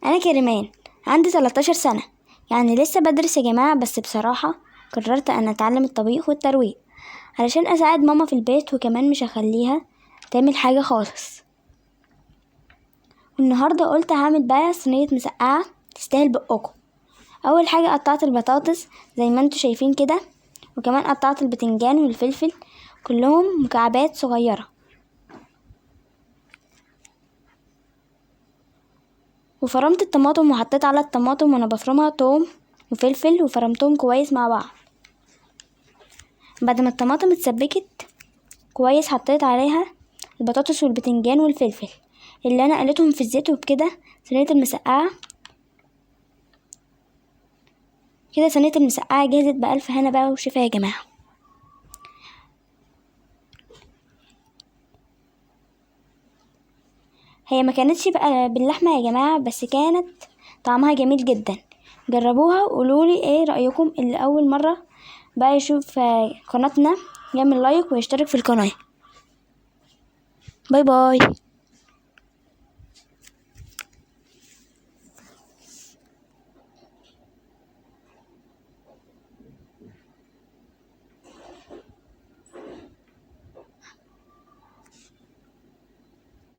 أنا كريمان، عندي 13 سنة، يعني لسه بدرس يا جماعة. بس بصراحة قررت أن أتعلم الطبيخ والترويق علشان أساعد ماما في البيت، وكمان مش هخليها تعمل حاجة خالص. والنهاردة قلت هعمل بقى صينية مسقعة تستاهل بقكم. أول حاجة قطعت البطاطس زي ما انتوا شايفين كده، وكمان قطعت البتنجان والفلفل كلهم مكعبات صغيرة، وفرمت الطماطم وحطيت على الطماطم وانا بفرمها توم وفلفل وفرمتهم كويس مع بعض. بعد ما الطماطم اتسبكت كويس حطيت عليها البطاطس والبتنجان والفلفل اللي انا قليتهم في الزيت. وبكده صينية المسقعة صينية المسقعة جهزت بألف هنا بقى وشفا يا جماعة. هي ما كانتش بقى باللحمة يا جماعة، بس كانت طعمها جميل جدا. جربوها وقولولي ايه رأيكم. اللي أول مرة بقى يشوف قناتنا يعمل لايك ويشترك في القناة. باي باي.